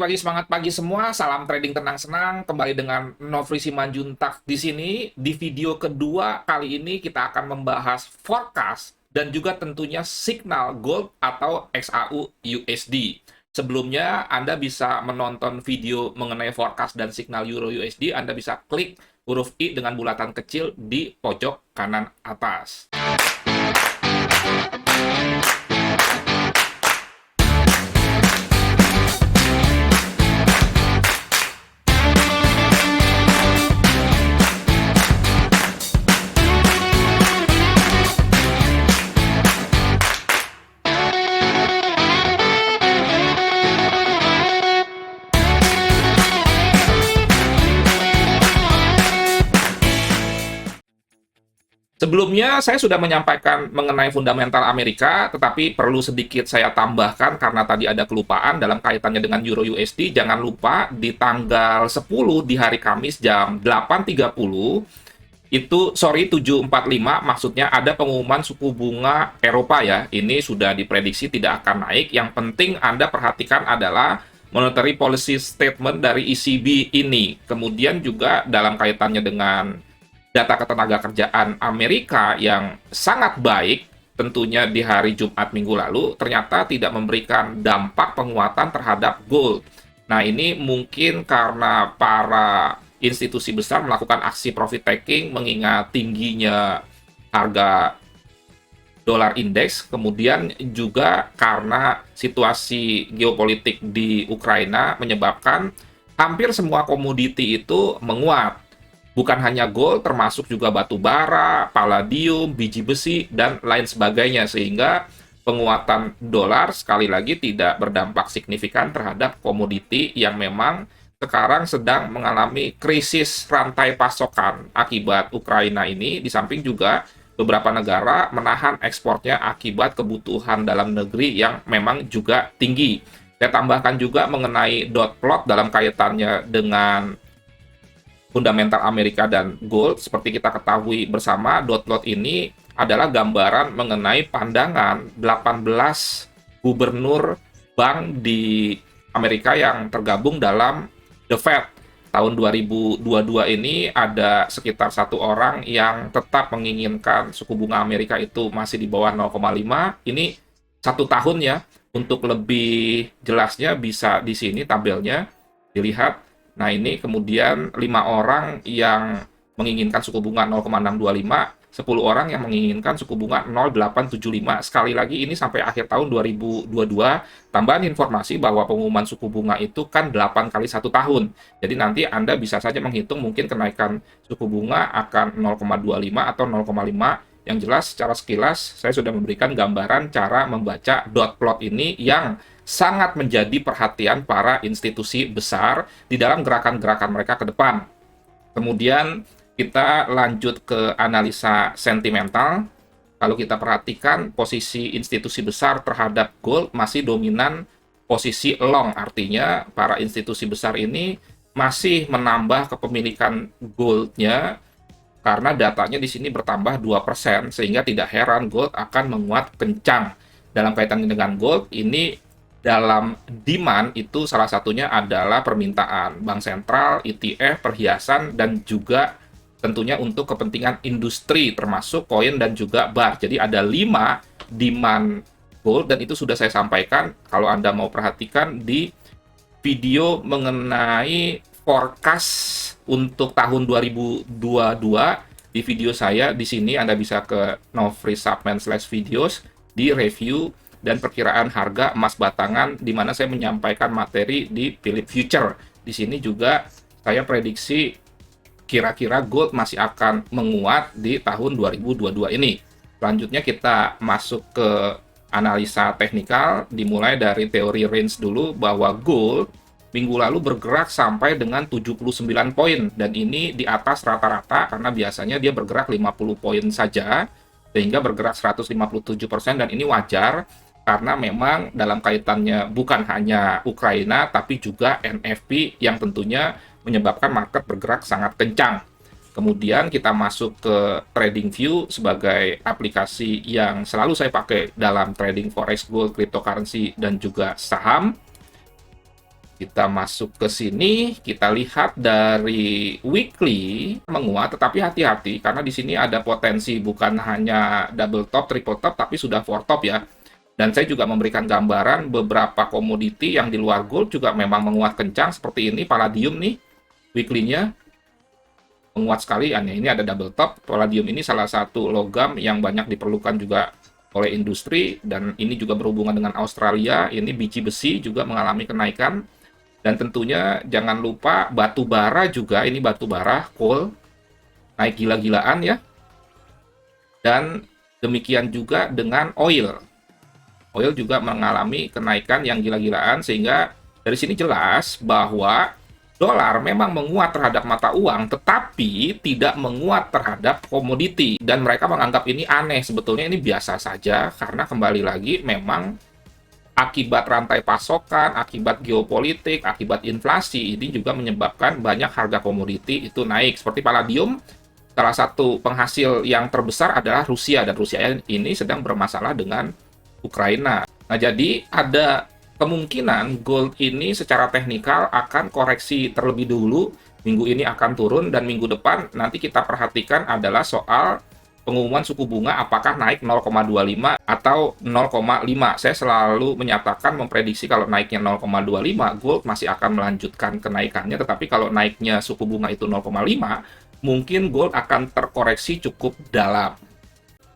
Pagi-pagi semangat pagi semua, salam trading tenang senang. Kembali dengan Nofri Simanjuntak di sini. Di video kedua kali ini kita akan membahas forecast dan juga tentunya signal gold atau XAU USD. Sebelumnya Anda bisa menonton video mengenai forecast dan signal Euro USD, Anda bisa klik huruf I dengan bulatan kecil di pojok kanan atas. Sebelumnya saya sudah menyampaikan mengenai fundamental Amerika, tetapi perlu sedikit saya tambahkan karena tadi ada kelupaan dalam kaitannya dengan Euro USD. Jangan lupa di tanggal 10 di hari Kamis jam 8.30 itu, 7.45 maksudnya ada pengumuman suku bunga Eropa ya. Ini sudah diprediksi tidak akan naik. Yang penting Anda perhatikan adalah monetary policy statement dari ECB ini. Kemudian juga dalam kaitannya dengan data ketenagakerjaan Amerika yang sangat baik, tentunya di hari Jumat minggu lalu, ternyata tidak memberikan dampak penguatan terhadap gold. Nah, ini mungkin karena para institusi besar melakukan aksi profit taking mengingat tingginya harga dolar indeks, kemudian juga karena situasi geopolitik di Ukraina menyebabkan hampir semua komoditi itu menguat. Bukan hanya gold, termasuk juga batu bara, palladium, biji besi, dan lain sebagainya. Sehingga penguatan dolar sekali lagi tidak berdampak signifikan terhadap komoditi yang memang sekarang sedang mengalami krisis rantai pasokan akibat Ukraina ini. Di samping juga beberapa negara menahan ekspornya akibat kebutuhan dalam negeri yang memang juga tinggi. Saya tambahkan juga mengenai dot plot dalam kaitannya dengan fundamental Amerika dan gold. Seperti kita ketahui bersama, dot plot ini adalah gambaran mengenai pandangan 18 gubernur bank di Amerika yang tergabung dalam The Fed. Tahun 2022 ini ada sekitar 1 orang yang tetap menginginkan suku bunga Amerika itu masih di bawah 0,5. Ini 1 tahun ya. Untuk lebih jelasnya bisa di sini tabelnya dilihat. Nah, ini kemudian 5 orang yang menginginkan suku bunga 0,625, 10 orang yang menginginkan suku bunga 0,875. Sekali lagi ini sampai akhir tahun 2022. Tambahan informasi bahwa pengumuman suku bunga itu kan 8 kali 1 tahun. Jadi nanti Anda bisa saja menghitung mungkin kenaikan suku bunga akan 0,25 atau 0,5. Yang jelas secara sekilas saya sudah memberikan gambaran cara membaca dot plot ini yang sangat menjadi perhatian para institusi besar di dalam gerakan-gerakan mereka ke depan. Kemudian kita lanjut ke analisa sentimental. Kalau kita perhatikan posisi institusi besar terhadap gold masih dominan posisi long, artinya para institusi besar ini masih menambah kepemilikan goldnya karena datanya di sini bertambah 2%, sehingga tidak heran gold akan menguat kencang. Dalam kaitannya dengan gold, ini dalam demand itu salah satunya adalah permintaan bank sentral, ETF, perhiasan, dan juga tentunya untuk kepentingan industri termasuk koin dan juga bar. Jadi ada 5 demand gold dan itu sudah saya sampaikan kalau Anda mau perhatikan di video mengenai forecast untuk tahun 2022 di video saya. Di sini Anda bisa ke novrisubman/videos di review dan perkiraan harga emas batangan, di mana saya menyampaikan materi di Philip Future. Di sini juga saya prediksi kira-kira gold masih akan menguat di tahun 2022 ini. Selanjutnya kita masuk ke analisa teknikal, dimulai dari teori range dulu, bahwa gold minggu lalu bergerak sampai dengan 79 poin, dan ini di atas rata-rata karena biasanya dia bergerak 50 poin saja, sehingga bergerak 157%, dan ini wajar karena memang dalam kaitannya bukan hanya Ukraina, tapi juga NFP yang tentunya menyebabkan market bergerak sangat kencang. Kemudian kita masuk ke TradingView sebagai aplikasi yang selalu saya pakai dalam trading forex, gold, cryptocurrency, dan juga saham. Kita masuk ke sini, kita lihat dari weekly menguat, tetapi hati-hati karena di sini ada potensi bukan hanya double top, triple top, tapi sudah four top ya. Dan saya juga memberikan gambaran beberapa komoditi yang di luar gold juga memang menguat kencang seperti ini, palladium nih, weekly-nya menguat sekali. Ini ada double top. Palladium ini salah satu logam yang banyak diperlukan juga oleh industri, dan ini juga berhubungan dengan Australia. Ini biji besi juga mengalami kenaikan. Dan tentunya jangan lupa batu bara juga, ini batu bara, coal, naik gila-gilaan ya. Dan demikian juga dengan oil. Oil juga mengalami kenaikan yang gila-gilaan, sehingga dari sini jelas bahwa dolar memang menguat terhadap mata uang, tetapi tidak menguat terhadap komoditi. Dan mereka menganggap ini aneh, sebetulnya ini biasa saja, karena kembali lagi memang akibat rantai pasokan, akibat geopolitik, akibat inflasi, ini juga menyebabkan banyak harga komoditi itu naik. Seperti palladium, salah satu penghasil yang terbesar adalah Rusia, dan Rusia ini sedang bermasalah dengan Ukraina. Nah, jadi ada kemungkinan gold ini secara teknikal akan koreksi terlebih dulu, minggu ini akan turun, dan minggu depan nanti kita perhatikan adalah soal pengumuman suku bunga apakah naik 0,25 atau 0,5. Saya selalu menyatakan memprediksi kalau naiknya 0,25, gold masih akan melanjutkan kenaikannya, tetapi kalau naiknya suku bunga itu 0,5, mungkin gold akan terkoreksi cukup dalam.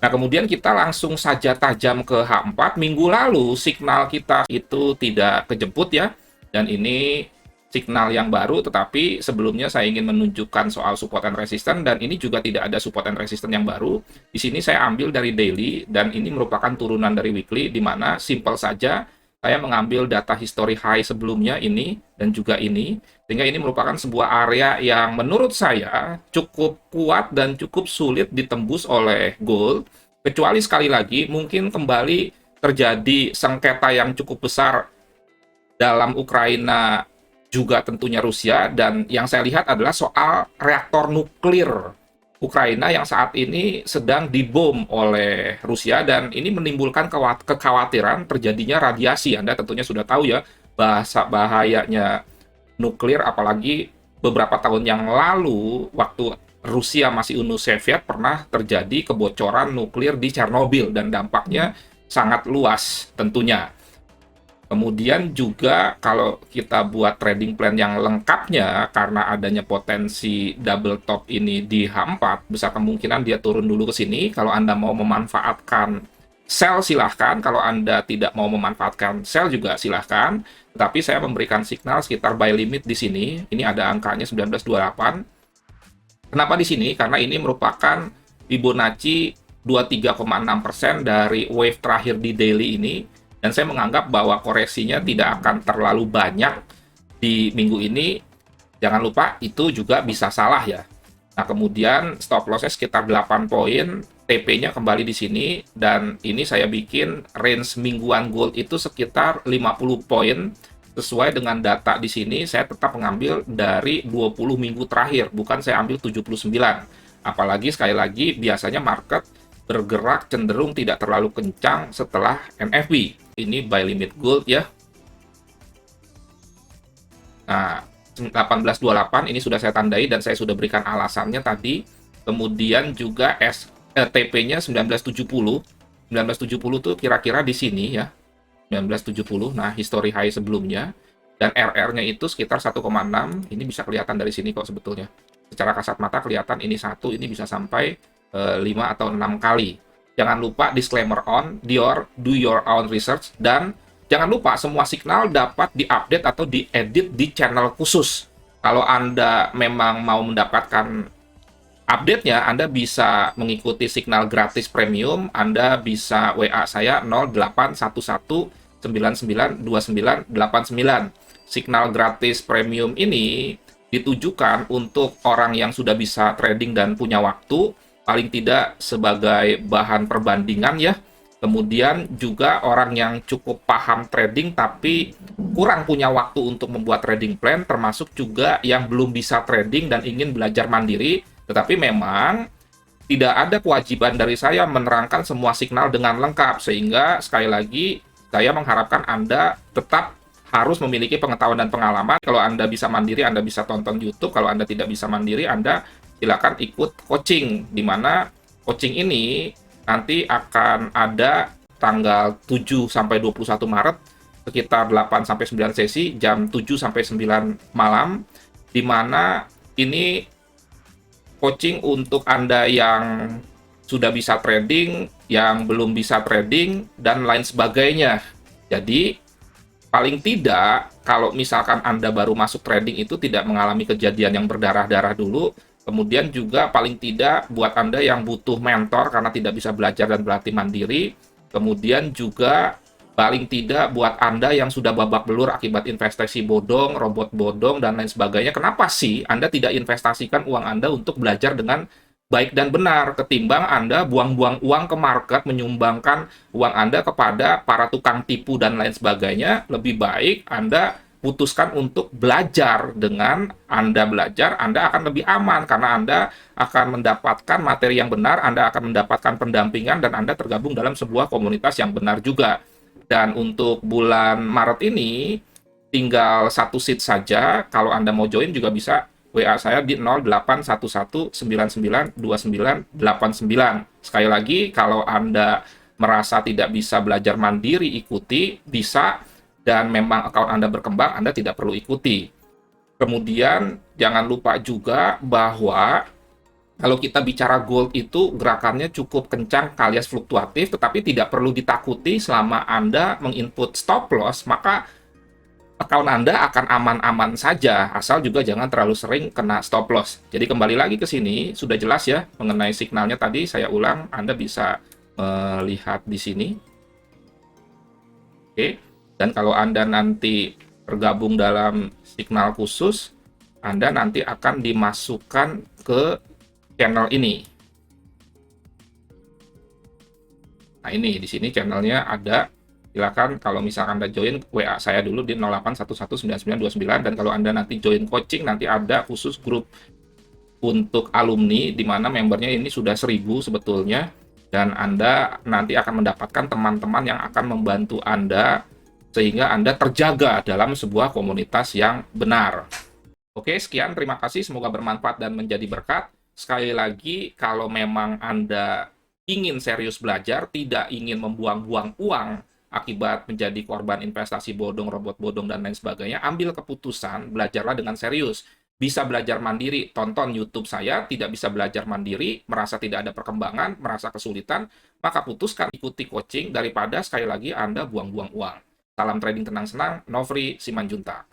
Nah, kemudian kita langsung saja tajam ke H4. Minggu lalu signal kita itu tidak kejemput ya, dan ini signal yang baru, tetapi sebelumnya saya ingin menunjukkan soal support and resistance, dan ini juga tidak ada support and resistance yang baru. Di sini saya ambil dari daily, dan ini merupakan turunan dari weekly, di mana simple saja saya mengambil data history high sebelumnya ini, dan juga ini, sehingga ini merupakan sebuah area yang menurut saya cukup kuat dan cukup sulit ditembus oleh gold, kecuali sekali lagi mungkin kembali terjadi sengketa yang cukup besar dalam Ukraina, juga tentunya Rusia, dan yang saya lihat adalah soal reaktor nuklir Ukraina yang saat ini sedang dibom oleh Rusia, dan ini menimbulkan kekhawatiran terjadinya radiasi. Anda tentunya sudah tahu ya bahayanya nuklir, apalagi beberapa tahun yang lalu waktu Rusia masih Uni Soviet pernah terjadi kebocoran nuklir di Chernobyl, dan dampaknya sangat luas tentunya. Kemudian juga kalau kita buat trading plan yang lengkapnya, karena adanya potensi double top ini di H4, besar kemungkinan dia turun dulu ke sini. Kalau Anda mau memanfaatkan sell silahkan, kalau Anda tidak mau memanfaatkan sell juga silahkan. Tetapi saya memberikan signal sekitar buy limit di sini. Ini ada angkanya 1928. Kenapa di sini? Karena ini merupakan Fibonacci 23,6% dari wave terakhir di daily ini. Dan saya menganggap bahwa koreksinya tidak akan terlalu banyak di minggu ini. Jangan lupa itu juga bisa salah ya. Nah, kemudian stop loss-nya sekitar 8 poin, TP-nya kembali di sini, dan ini saya bikin range mingguan gold itu sekitar 50 poin. Sesuai dengan data di sini, saya tetap mengambil dari 20 minggu terakhir, bukan saya ambil 79. Apalagi sekali lagi biasanya market bergerak cenderung tidak terlalu kencang setelah NFP. Ini buy limit gold ya. Nah, 1828 ini sudah saya tandai dan saya sudah berikan alasannya tadi. Kemudian juga TP-nya 1970. 1970 tuh kira-kira di sini ya. 1970. Nah, history high sebelumnya, dan RR-nya itu sekitar 1,6. Ini bisa kelihatan dari sini kok sebetulnya. Secara kasat mata kelihatan ini satu, ini bisa sampai 5 atau 6 kali. Jangan lupa disclaimer on, do your own research, dan jangan lupa semua signal dapat diupdate atau diedit di channel khusus. Kalau Anda memang mau mendapatkan update-nya, Anda bisa mengikuti signal gratis premium. Anda bisa WA saya 0811992989. Signal gratis premium ini ditujukan untuk orang yang sudah bisa trading dan punya waktu, paling tidak sebagai bahan perbandingan ya. Kemudian juga orang yang cukup paham trading tapi kurang punya waktu untuk membuat trading plan, termasuk juga yang belum bisa trading dan ingin belajar mandiri, tetapi memang tidak ada kewajiban dari saya menerangkan semua signal dengan lengkap, sehingga sekali lagi saya mengharapkan Anda tetap harus memiliki pengetahuan dan pengalaman. Kalau Anda bisa mandiri, Anda bisa tonton YouTube. Kalau Anda tidak bisa mandiri, Anda silakan ikut coaching, di mana coaching ini nanti akan ada tanggal 7 sampai 21 Maret, sekitar 8 sampai 9 sesi, jam 7 sampai 9 malam, di mana ini coaching untuk Anda yang sudah bisa trading, yang belum bisa trading, dan lain sebagainya. Jadi, paling tidak, kalau misalkan Anda baru masuk trading itu tidak mengalami kejadian yang berdarah-darah dulu, kemudian juga paling tidak buat Anda yang butuh mentor karena tidak bisa belajar dan berlatih mandiri, kemudian juga paling tidak buat Anda yang sudah babak belur akibat investasi bodong, robot bodong, dan lain sebagainya. Kenapa sih Anda tidak investasikan uang Anda untuk belajar dengan baik dan benar, ketimbang Anda buang-buang uang ke market, menyumbangkan uang Anda kepada para tukang tipu dan lain sebagainya? Lebih baik Anda putuskan untuk belajar. Dengan Anda belajar, Anda akan lebih aman, karena Anda akan mendapatkan materi yang benar, Anda akan mendapatkan pendampingan, dan Anda tergabung dalam sebuah komunitas yang benar juga. Dan untuk bulan Maret ini, tinggal satu seat saja. Kalau Anda mau join juga bisa WA saya di 0811992989. Sekali lagi, kalau Anda merasa tidak bisa belajar mandiri, ikuti, bisa, dan memang akun Anda berkembang, Anda tidak perlu ikuti. Kemudian, jangan lupa juga bahwa kalau kita bicara gold itu gerakannya cukup kencang alias fluktuatif, tetapi tidak perlu ditakuti selama Anda menginput stop loss, maka akun Anda akan aman-aman saja, asal juga jangan terlalu sering kena stop loss. Jadi kembali lagi ke sini, sudah jelas ya mengenai signalnya tadi, saya ulang, Anda bisa melihat di sini. Oke, dan kalau Anda nanti tergabung dalam signal khusus, Anda nanti akan dimasukkan ke channel ini. Nah, ini di sini channelnya ada. Silakan kalau misalkan Anda join, WA saya dulu di 08119929, dan kalau Anda nanti join coaching, nanti ada khusus grup untuk alumni di mana membernya ini sudah 1000 sebetulnya, dan Anda nanti akan mendapatkan teman-teman yang akan membantu Anda sehingga Anda terjaga dalam sebuah komunitas yang benar. Oke, sekian, terima kasih, semoga bermanfaat dan menjadi berkat. Sekali lagi, kalau memang Anda ingin serius belajar, tidak ingin membuang-buang uang akibat menjadi korban investasi bodong, robot bodong, dan lain sebagainya, ambil keputusan, belajarlah dengan serius. Bisa belajar mandiri, tonton YouTube saya. Tidak bisa belajar mandiri, merasa tidak ada perkembangan, merasa kesulitan, maka putuskan ikuti coaching daripada sekali lagi Anda buang-buang uang. Salam trading tenang senang, Novri Simanjuntak.